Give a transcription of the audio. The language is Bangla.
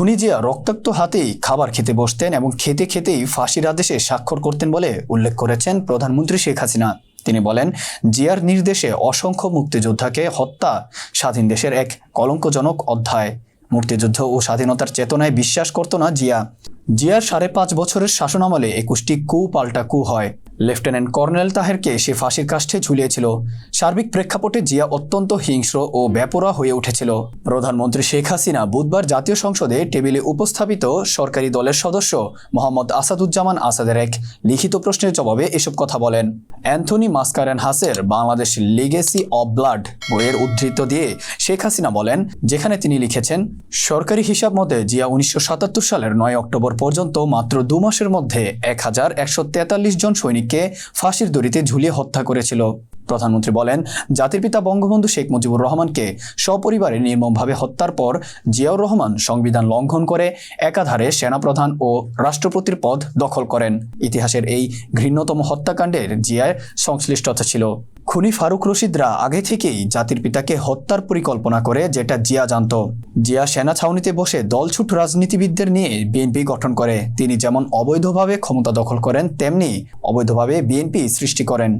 খুনি জিয়া রক্তাক্ত হাতেই খাবার খেতে বসতেন এবং খেতে খেতেই ফাঁসির আদেশে স্বাক্ষর করতেন বলে উল্লেখ করেছেন প্রধানমন্ত্রী শেখ হাসিনা। তিনি বলেন, জিয়ার নির্দেশে অসংখ্য মুক্তিযোদ্ধাকে হত্যা স্বাধীন দেশের এক কলঙ্কজনক অধ্যায়। মুক্তিযুদ্ধ ও স্বাধীনতার চেতনায় বিশ্বাস করত না জিয়া। জিয়ার 5.5 বছরের শাসনামলে 21টি কু পাল্টা কু হয়। লেফটেন্যান্ট কর্নেল তাহেরকে সে ফাঁসির কাষ্ঠে ঝুলিয়েছিল। সার্বিক প্রেক্ষাপটে জিয়া অত্যন্ত হিংস্র ও বেপরোয়া হয়ে উঠেছিল। প্রধানমন্ত্রী শেখ হাসিনা বুধবার জাতীয় সংসদে টেবিলে উপস্থাপিত সরকারি দলের সদস্য মোহাম্মদ আসাদুজ্জামান আসাদের এক লিখিত প্রশ্নের জবাবে এসব কথা বলেন। অ্যান্থনি মাসকারেনহাসের বাংলাদেশ লিগেসি অব ব্লাড বইয়ের উদ্ধৃত দিয়ে শেখ হাসিনা বলেন, যেখানে তিনি লিখেছেন, সরকারি হিসাব মতে জিয়া 1977 সালের 9 অক্টোবর পর্যন্ত মাত্র 2 মাসের মধ্যে 1143 জন সৈনিককে ফাঁসির দড়িতে ঝুলিয়ে হত্যা করেছিল। প্রধানমন্ত্রী বলেন, জাতির পিতা বঙ্গবন্ধু শেখ মুজিবুর রহমানকে সপরিবারে নির্মমভাবে হত্যার পর জিয়াউর রহমান সংবিধান লঙ্ঘন করে একাধারে সেনাপ্রধান ও রাষ্ট্রপতির পদ দখল করেন। ইতিহাসের এই ঘৃণ্যতম হত্যাকাণ্ডের জিয়ার সংশ্লিষ্টতা ছিল। খুনি ফারুক রশিদরা আগে থেকেই জাতির পিতাকে হত্যার পরিকল্পনা করে, যেটা জিয়া জানত। জিয়া সেনা ছাউনিতে বসে দলছুট রাজনীতিবিদদের নিয়ে বিএনপি গঠন করে। তিনি যেমন অবৈধভাবে ক্ষমতা দখল করেন, তেমনি অবৈধভাবে বিএনপি সৃষ্টি করেন।